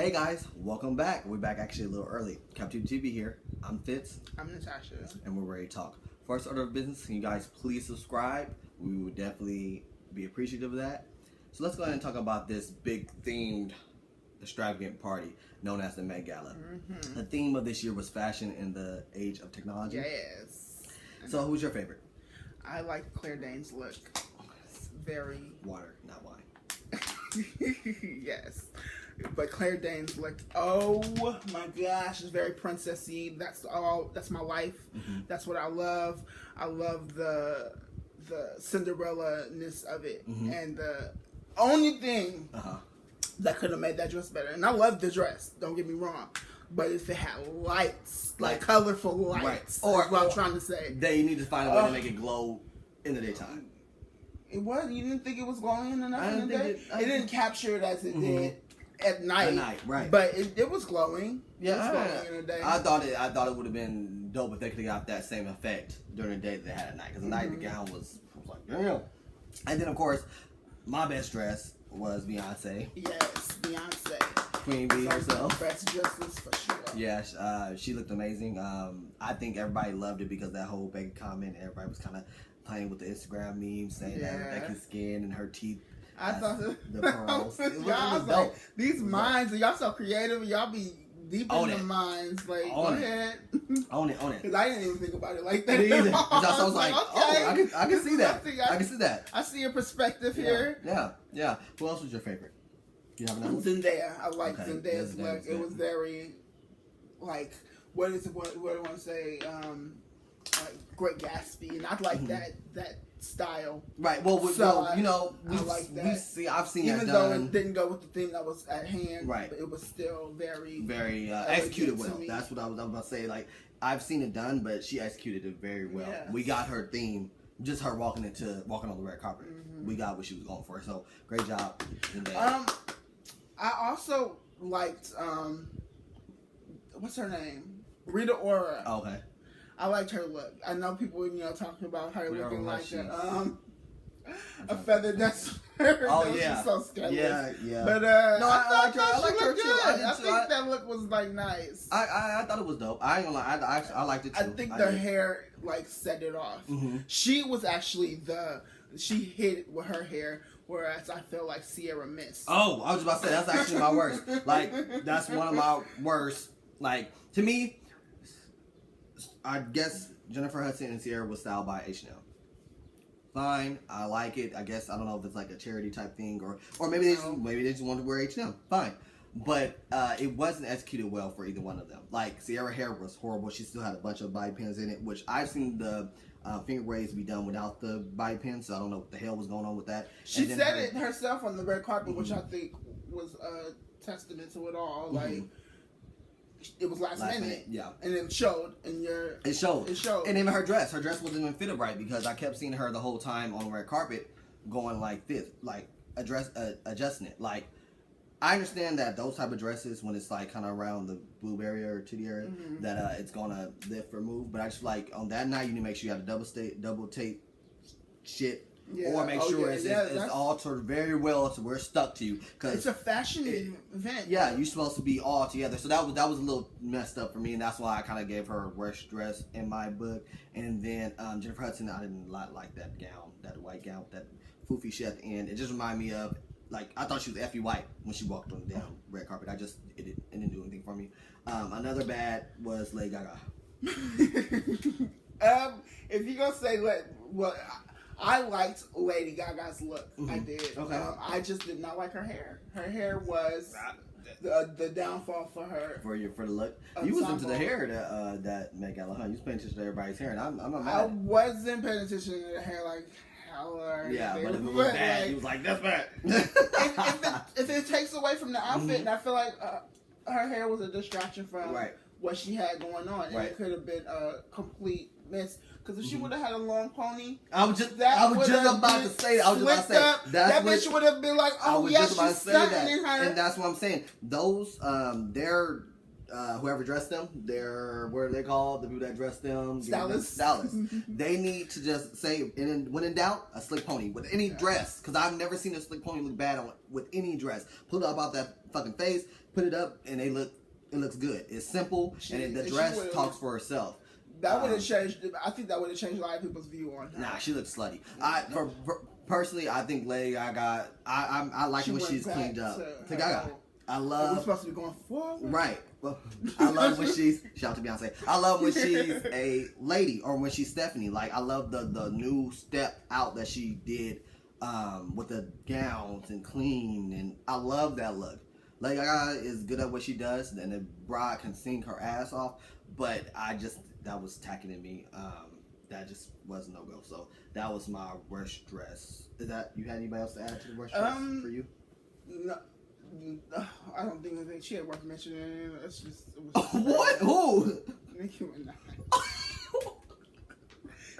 Hey guys, welcome back. We're back actually a little early. Captain TV here. I'm Fitz. I'm Natasha. And we're ready to talk. First order of business, can you guys please subscribe? We would definitely be appreciative of that. So let's go ahead and talk about this big themed extravagant party known as the Met Gala. Mm-hmm. The theme of this year was fashion in the age of technology. Yes. So who's your favorite? I like Claire Danes' look. It's very... Water, not wine. Yes. But Claire Danes looked, oh my gosh, it's very princessy. That's my life. Mm-hmm. That's what I love. I love the Cinderella-ness of it. Mm-hmm. And the only thing that could have made that dress better, and I love the dress, don't get me wrong, but if it had lights, like colorful lights, right. Or what I'm trying to say. They need to find a way to make it glow in the daytime. It was? You didn't think it was glowing enough in the day? It didn't capture it as it did at night. At night, right. But it was glowing. Yeah, it was glowing in the day. I thought it would have been dope if they could have got that same effect during the day that they had at night. Because the night the gown was like, damn. And then, of course, my best dress was Beyonce. Yes, Beyonce. Queen Bee herself. Best dresses for sure. Yeah, she looked amazing. I think everybody loved it because that whole big comment, everybody was kind of playing with the Instagram memes saying that Rebecca's skin and her teeth. I thought the pearls. It was like, these minds, y'all so creative. Y'all be deep in the minds. Like, go ahead. Own it. Because I didn't even think about it like that. Me either. I was like, okay, I can see that. I can see that. I see your perspective here. Yeah. Who else was your favorite? Do you have another one? Zendaya. I like Zendaya's look. It was very, like, what do I want to say? Like Great Gatsby, and I like that style. Right. Well, you know, I like that. I've seen even that though done. It didn't go with the theme that was at hand. Right. But it was still very executed well. That's what I was about to say. Like, I've seen it done, but she executed it very well. Yes. We got her theme, just her walking on the red carpet. Mm-hmm. We got what she was going for. So great job. I also liked what's her name? Rita Ora. Oh, okay. I liked her look. I know people, talking about her looking like a feather duster. Oh, yeah. She's so scary. Yeah. But no, I liked her too. I think that look was like nice. I thought it was dope. I ain't gonna lie. I liked it too. I think the hair set it off. Mm-hmm. She was actually she hit it with her hair, whereas I feel like Sierra missed. Oh, I was about to say that's actually my worst. Like, that's one of my worst. Like, to me, I guess Jennifer Hudson and Sierra was styled by H&M. Fine, I like it. I guess I don't know if it's like a charity type thing or maybe they just wanted to wear H&M. Fine, but it wasn't executed well for either one of them. Like, Sierra hair was horrible. She still had a bunch of body pins in it, which I've seen the finger braids be done without the body pins. So I don't know what the hell was going on with that. She said it herself on the red carpet, which I think was a testament to it all. Like. It was last minute, and it showed. It showed, and even her dress wasn't even fitted right because I kept seeing her the whole time on the red carpet going like this, like adjusting it. Like, I understand that those type of dresses when it's like kind of around the boob area or titty area that it's gonna lift or move. But I just like on that night you need to make sure you have the double tape shit. Yeah. Or make sure it's altered very well so we're stuck to you. Cause it's a fashion event. Yeah, you're supposed to be all together. So that was a little messed up for me, and that's why I kind of gave her worst dress in my book. And then Jennifer Hudson, I didn't like that gown, that white gown, that foofy shit at the end. It just reminded me of, like, I thought she was Effie White when she walked on the damn red carpet. It didn't do anything for me. Another bad was Lady Gaga. If you're gonna say I liked Lady Gaga's look. Mm-hmm. I did. Okay. I just did not like her hair. Her hair was the downfall for her. For the look. You was into the hair that Met Gala, huh? You was paying attention to everybody's hair, and I'm not mad. I wasn't paying attention to the hair like hell. Yeah, but if it was bad, he was like, that's bad. if it takes away from the outfit, and I feel like her hair was a distraction from what she had going on, and it could have been a complete miss. Because if she would have had a long pony, I was just about to say that. That bitch would have been like, oh yeah, she's stunning in her. And that's what I'm saying. Those their whoever dressed them, what are they called? The people that dressed them, stylists. They need to just say, and when in doubt, a slick pony with any dress, because I've never seen a slick pony look bad with any dress. Put it up about that fucking face, put it up, and it looks good. It's simple, and the dress talks for herself. That would have changed. I think that would have changed a lot of people's view on her. Nah, she looks slutty. Personally, I think Lady Gaga. I like it when she's cleaned up. To Gaga. I love. We're supposed to be going forward. Right. Well, I love when she's. Shout out to Beyonce. I love when she's a lady or when she's Stephanie. Like I love the new step out that she did with the gowns and clean, and I love that look. Lady Gaga is good at what she does, and the bride can sing her ass off. But that was tacking at me. That just was no go. So that was my worst dress. Is that you had anybody else to add to the worst dress for you? No, I don't think she had worth mentioning. It's just it was what? Who? Nicki Minaj.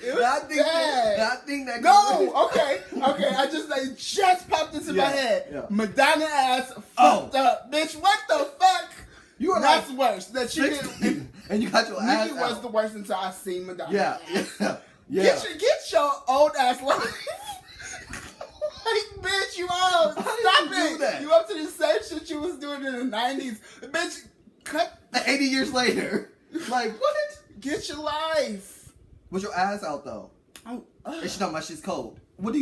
I think that. No, okay. I just popped into my head. Yeah. Madonna ass fucked up, bitch. What the fuck? You are That's worse. That she did. And you got your ass Nicki was the worst until I seen Madonna. Yeah. Get your old ass life. Like, bitch, you all stop it. You up to the same shit you was doing in the 90s. Bitch, cut 80 years later. Like, what? Get your life. With your ass out, though. Oh, And she's talking about she's cold. What do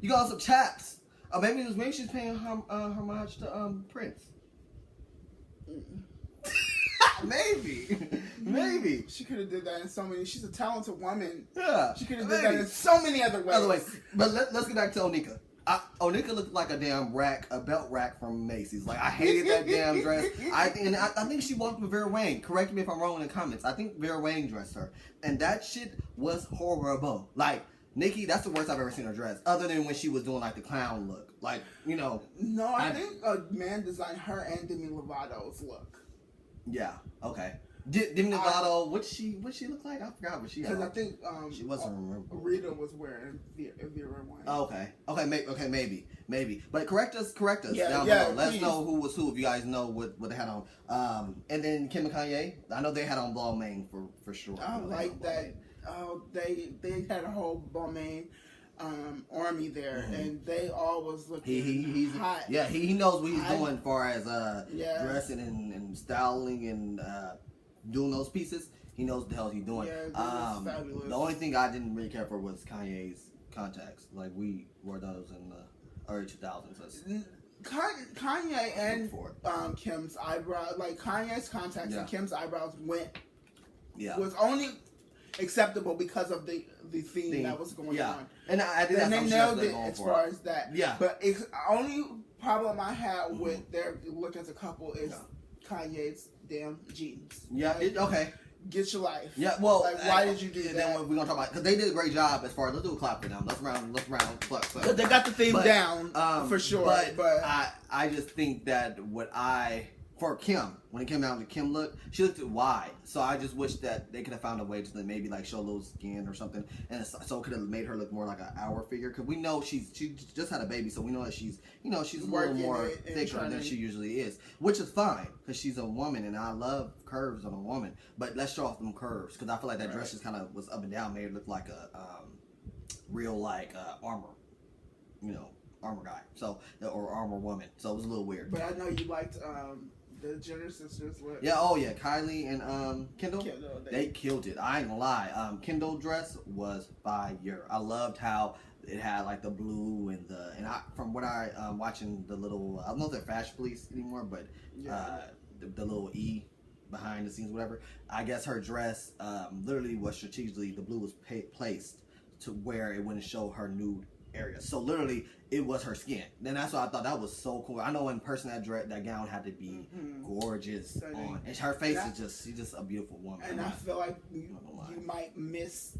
you got some chaps. Maybe she's paying homage to Prince. Maybe. She could have did that in so many. She's a talented woman. Yeah. She could have did that in so many other ways. But let's get back to Onika. Onika looked like a damn belt rack from Macy's. Like I hated that damn dress. I think she walked with Vera Wang. Correct me if I'm wrong in the comments. I think Vera Wang dressed her, and that shit was horrible. Like Nicki, that's the worst I've ever seen her dress. Other than when she was doing like the clown look. Like No, I think a man designed her and Demi Lovato's look. Yeah. Okay. Demi Lovato, what she look like? I forgot what she had. Because I think she wasn't remember. Rita was wearing Vera Wang. Oh, okay, maybe. But correct us Yeah, down below. Let us know who was who if you guys know what they had on. And then Kim and Kanye, I know they had on Balmain for sure. I like that. They had a whole Balmain army there, and they all was looking he's hot. Yeah, he knows what he's doing as far as dressing and styling and doing those pieces. He knows what the hell he's doing. Yeah, fabulous. The only thing I didn't really care for was Kanye's contacts. Like we wore those in the early 2000s. Kanye and Kim's eyebrows, like Kanye's contacts and Kim's eyebrows was only acceptable because of the theme that was going on. And I did. And they nailed it as far as that. Yeah. But the only problem I had with their look as a couple is Kanye's damn jeans. Yeah. Okay. Get your life. Yeah. Well, why did you do that? Then we're gonna talk about because they did a great job as far as let's do a clap for them. Let's round clap. But they got the theme down for sure. But I just think that for Kim, when it came down to Kim look, she looked wide. So I just wish that they could have found a way to maybe like show a little skin or something, and so it could have made her look more like an hour figure. Because we know she just had a baby, so we know that she's a little more thicker than she usually is, which is fine because she's a woman, and I love curves on a woman. But let's show off them curves because I feel like that dress just kind of was up and down, made her look like a real armor, armor guy, or armor woman. So it was a little weird. But I know you liked the Jenner sisters look. Yeah, Kylie and Kendall, they killed it. I ain't gonna lie. Kendall dress was fire. I loved how it had like the blue and from what I watching the little, I don't know if they're Fashion Police anymore, but the little E behind the scenes, whatever. I guess her dress literally was strategically, the blue was placed to where it wouldn't show her nude area. So literally it was her skin. And that's why I thought that was so cool. I know in person that gown had to be gorgeous on. And her face is she's just a beautiful woman. And I feel like you might miss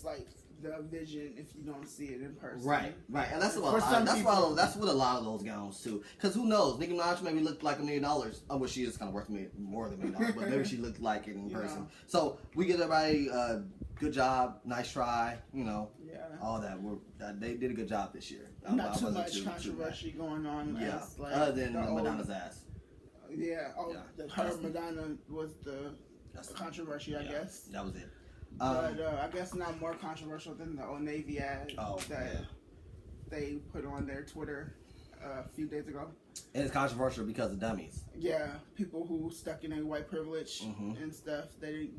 like the vision if you don't see it in person. Right. And that's what a lot of those gowns too. Because who knows? Nicki Minaj maybe looked like $1 million. Oh, well, she is kind of worth more than $1 million, but maybe she looked like it in person. So we give everybody good job, nice try, all that. They did a good job this year. Not too much controversy going on. Other than Madonna's ass. Yeah. Oh, her Madonna was the controversy, I guess. That was it. But I guess not more controversial than the Old Navy ad that they put on their Twitter a few days ago. And it's controversial because of dummies. Yeah, people who stuck in a white privilege and stuff. They,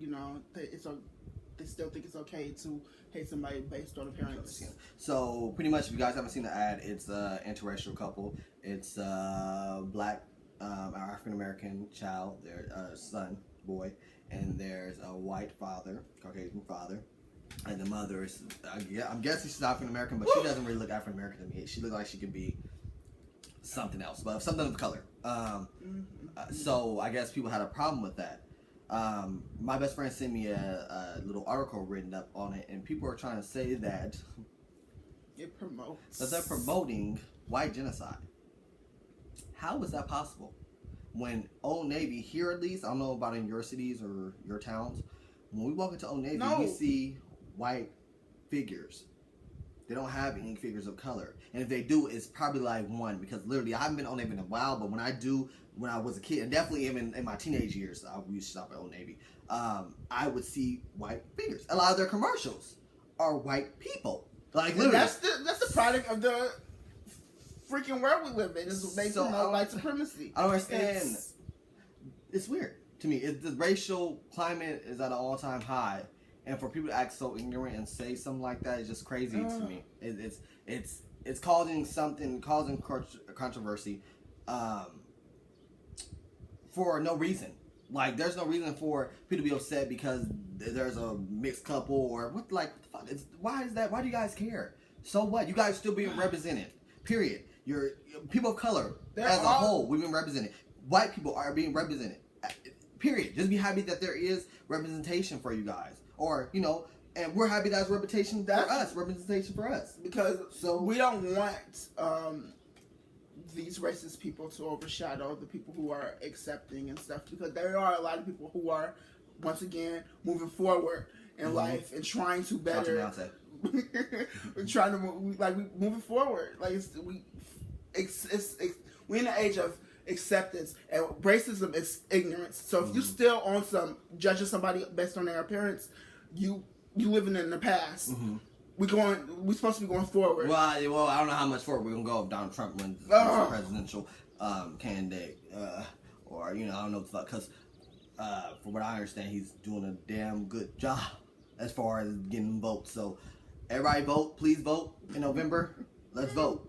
they still think it's okay to hate somebody based on appearance. So pretty much, if you guys haven't seen the ad, it's an interracial couple. It's a black African American child, their son, boy, and there's a white father, Caucasian father, and the mother is, I'm guessing she's African American, but she doesn't really look African American to me. She looks like she could be something else, but something of color. So I guess people had a problem with that. My best friend sent me a little article written up on it, and people are trying to say that they're promoting white genocide. How is that possible? When Old Navy, here at least, I don't know about in your cities or your towns, when we walk into Old Navy, we see white figures. They don't have any figures of color. And if they do, it's probably like one, because literally, I haven't been Old Navy in a while, but when I do, when I was a kid, and definitely even in my teenage years, I used to shop at Old Navy, I would see white figures. A lot of their commercials are white people. Like, literally. That's the product of the freaking world we live in. Is they promote white supremacy. I don't understand. It's weird to me. The racial climate is at an all-time high, and for people to act so ignorant and say something like that is just crazy to me. It's causing controversy for no reason. Like, there's no reason for people to be upset because there's a mixed couple or what. Like, why is that? Why do you guys care? So what? You guys still being represented. Period. You're people of color as a whole. We've been represented. White people are being represented. Period. Just be happy that there is representation for you guys, or and we're happy that's representation for us. Because we don't want these racist people to overshadow the people who are accepting and stuff. Because there are a lot of people who are, once again, moving forward in life and trying to better. We're trying to moving forward. Like we're in the age of acceptance, and racism is ignorance. So if you still on some judging somebody based on their appearance, you living in the past. We're supposed to be going forward. Well, I don't know how much forward we're gonna go if Donald Trump wins the presidential candidate, or I don't know what the fuck. Because from what I understand, he's doing a damn good job as far as getting votes. So everybody vote, please vote in November. Let's vote.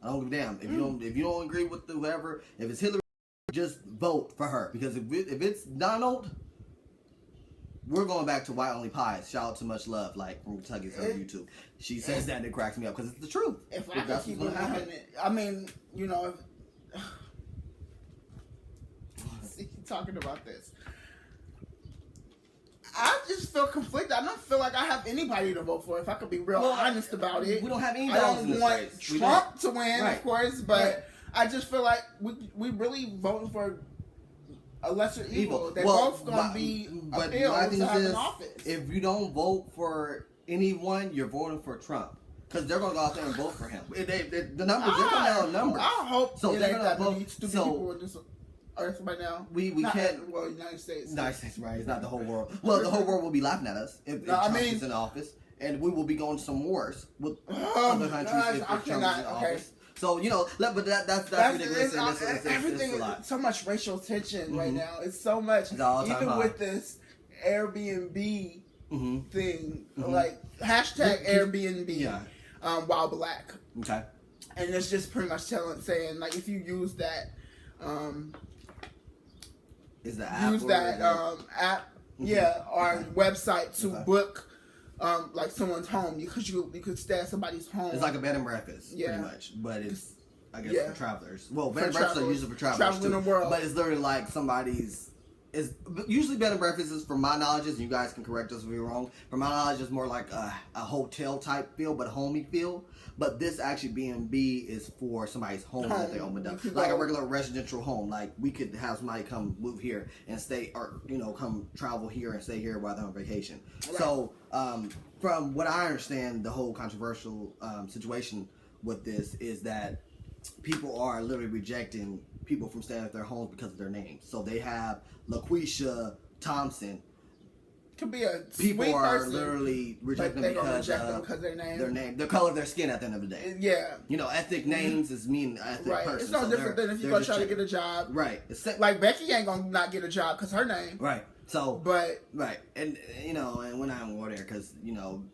I don't give a damn if you don't agree with whoever. If it's Hillary, just vote for her, because if it's Donald, we're going back to white only pies. Shout out to Much Love, like from Kentucky's on YouTube. She says that and it cracks me up because it's the truth. If I could keep it 100, I mean, talking about this, I just feel conflicted. I don't feel like I have anybody to vote for, if I could be real honest about it. We don't have any. I don't want Trump to win, of course, but I just feel like we really voting for a lesser evil. They're both going to be appealed to have an office. If you don't vote for anyone, you're voting for Trump. Because they're going to go out there and vote for him. The numbers, they're going to have numbers. I hope so. It ain't that many stupid people in this earth right now. We can't. Well, United States. United States, right? It's not the whole world. Well, the whole world will be laughing at us if Trump is in office. And we will be going to some wars with other countries if Trump is in office. So, but that's ridiculous. Everything is so much racial tension right now. It's so much. Even with this Airbnb thing, like hashtag Airbnb while black. Okay. And it's just pretty much saying, like, if you use that, is the app use that app, or website to book. Like someone's home, you could stay at somebody's home. It's like a bed and breakfast, pretty much, but it's I guess for travelers. Well, bed and breakfasts are usually for travelers too, the world. But it's literally like somebody's. Is usually bed and breakfast is, from my knowledge, and you guys can correct us if we're wrong. From my knowledge, is more like a hotel type feel, but a homey feel. But this actually B&B is for somebody's home that they opened up, like a regular residential home. Like we could have somebody come move here and stay, or come travel here and stay here while they're on vacation. Right. So from what I understand, the whole controversial situation with this is that people are literally rejecting people from staying at their homes because of their names. So they have LaQuisha Thompson. Could be a people sweet are person, literally rejecting them because their name, the color of their skin at the end of the day. Yeah, you know, ethnic names is mean ethnic right. person. It's no different than if you go try to get a job. Right. Like Becky ain't gonna not get a job because her name. Right. So, but right, and you know, and we're not gonna go there because you know,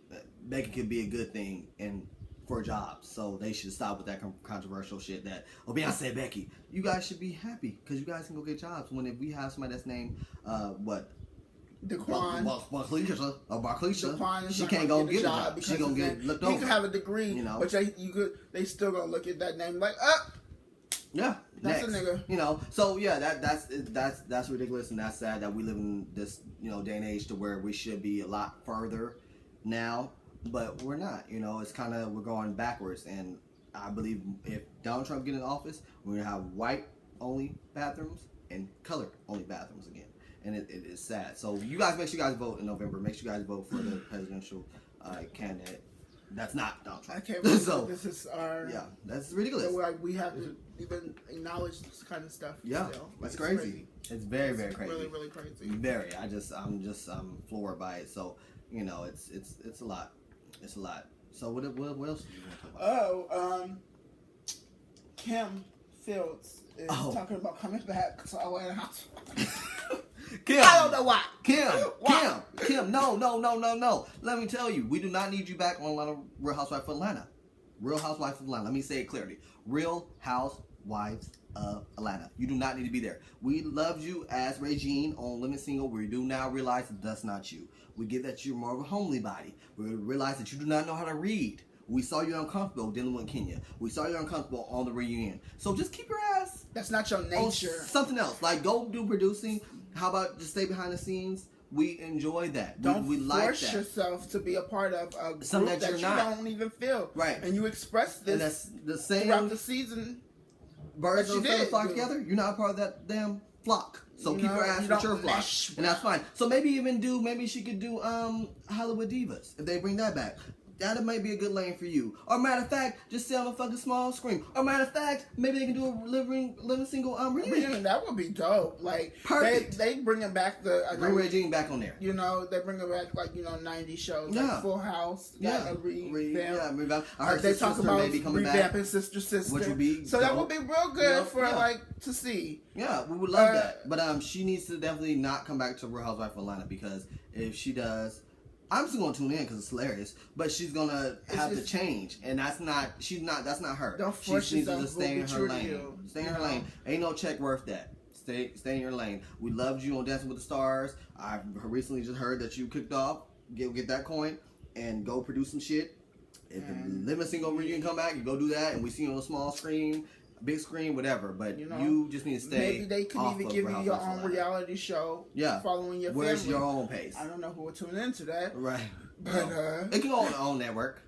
Becky could be a good thing and for jobs. So they should stop with that controversial shit. That Beyonce, Becky, you guys should be happy because you guys can go get jobs. When if we have somebody that's named Barclaysha, she can't go get a job. She gonna get looked over. You could have a degree, you know, but they still gonna look at that name like, yeah, that's a nigga. You know, so yeah, that's ridiculous and that's sad that we live in this, you know, day and age to where we should be a lot further now, but we're not. You know, it's kind of, we're going backwards, and I believe if Donald Trump get in office, we're gonna have white only bathrooms and colored only bathrooms again. And it is sad. So you guys, make sure you guys vote in November. Make sure you guys vote for the presidential candidate. That's not Donald Trump. I can't believe so, this is our... Yeah, that's ridiculous. So we have to even acknowledge this kind of stuff. Yeah, still. It's crazy. It's very, very crazy. Really, really crazy. Very. I'm floored by it. So, you know, it's a lot. It's a lot. So what else do you want to talk about? Kim Fields is talking about coming back to Atlanta House. Kim, I don't know why. Kim, no. Let me tell you, we do not need you back on Real Housewives of Atlanta. Real Housewives of Atlanta. Let me say it clearly. Real Housewives of Atlanta. You do not need to be there. We loved you as Regine on Living Single. We do now realize that that's not you. We get that you're more of a homely body. We realize that you do not know how to read. We saw you uncomfortable dealing with Kenya. We saw you uncomfortable on the reunion. So just keep your ass. That's not your nature. Something else. Like, go do producing. How about just stay behind the scenes? We enjoy that. Don't we like force that. yourself to be a part of a group something that you don't even feel. Right. And you express this, and that's the same throughout the season. Birds of a feather flock together. You're not a part of that damn flock. So keep your ass with your flock. And that's fine. So maybe she could do Hollywood Divas if they bring that back. That might be a good lane for you. Or matter of fact, just stay on a fucking small screen. Or matter of fact, maybe they can do a living single reunion. That would be dope. Like, perfect. They bringing back bring Regine back on there. You know, they bring back 90s shows. Like Full House. Revamp. I heard they talk about maybe coming revamping back. Sister. Which would be so dope. that would be real good to see. Yeah, we would love that. But she needs to definitely not come back to Real Housewives of Atlanta, because if she does, I'm still gonna tune in because it's hilarious, but she's gonna have to change, and that's not her. Don't force she needs to yourself. just stay in her lane. Stay in her lane. Ain't no check worth that. Stay in your lane. We loved you on Dancing with the Stars. I recently just heard that you kicked off. Get that coin and go produce some shit. If the Living Single reunion come back, you go do that, and we see you on a small screen, big screen, whatever. But you just need to stay. Maybe they can even give you your own reality show. Yeah, following your family. Where's your own pace? I don't know who will tune into that. Right, but it can go on their own network.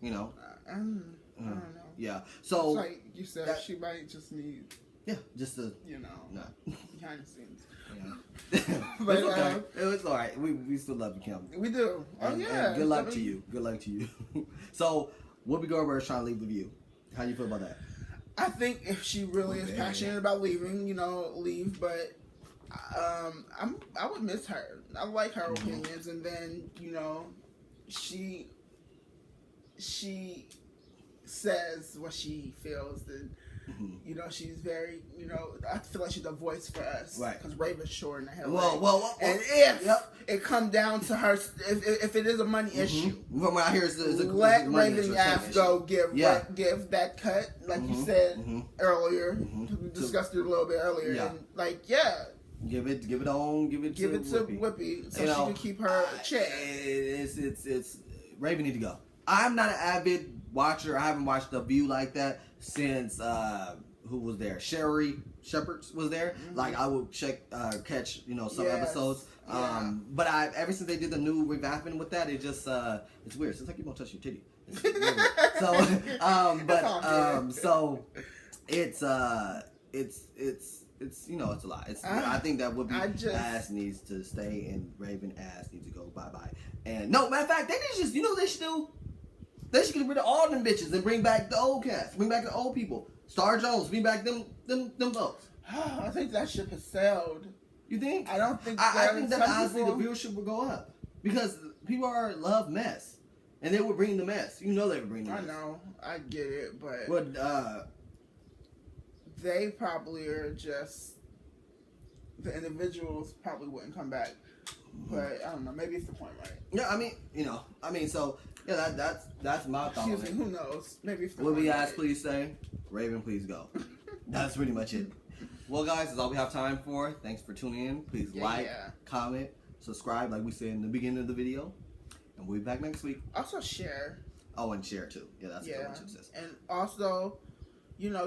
You know. I don't know. Yeah. So it's like you said, she might just need. Yeah, just to behind the scenes. Yeah. But it was all right. We still love you, Kim. We do. And good luck to you. Good luck to you. So, Whoopi Goldberg is trying to leave The View. How do you feel about that? I think if she really is passionate about leaving, leave. But I would miss her. I like her opinions, and then she says what she feels. That she's very I feel like she's a voice for us, right? Because Raven's short in the hell. Well, and if it come down to her, if it is a money issue, from what I hear, let Raven Ass go give that cut, like you said earlier. We discussed it a little bit earlier, and give it to Whoopi so she can keep her check. It's Raven need to go. I'm not an avid watcher. I haven't watched The View like that since who was there? Sherry Shepherds was there. Like I would catch some episodes. But ever since they did the new revamping with that, it just it's weird. It's like you won't touch your titty. So it's it's a lot. I think that Whoopi Ass needs to stay and Raven Ass needs to go bye. And no, matter of fact, they just what they should do. They should get rid of all them bitches and bring back the old cast. Bring back the old people. Star Jones, bring back them them votes. I think that ship has sailed. You think? I don't think. I think that honestly the viewership would go up because people love mess, and they would bring the mess. You know they would bring the mess. I know, I get it, but they probably are just the individuals probably wouldn't come back. But I don't know. Maybe it's the point, right? Yeah, I mean, so yeah, that's my thought. Excuse me. Who knows? Maybe it's the what point. we ask, please say, Raven, please go. That's pretty much it. Well, guys, that's all we have time for. Thanks for tuning in. Please comment, subscribe, like we said in the beginning of the video, and we'll be back next week. Also share. Oh, and share too. Yeah, that's a good one too, sis. And also,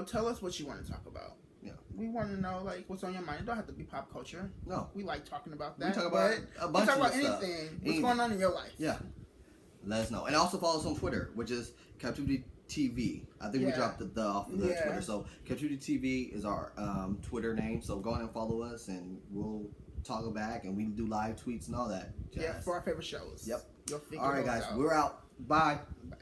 tell us what you want to talk about. Yeah, we want to know what's on your mind. It don't have to be pop culture. No, we like talking about that. We talk about a bunch of about stuff. Anything. What's going on in your life? Yeah, let us know. And also follow us on Twitter, which is Captivity TV. I think we dropped the off of the Twitter. So Captivity TV is our Twitter name. So go ahead and follow us, and we'll talk back, and we can do live tweets and all that. Yeah, for our favorite shows. Yep. You'll figure all right, guys, out. we're out. Bye. Bye.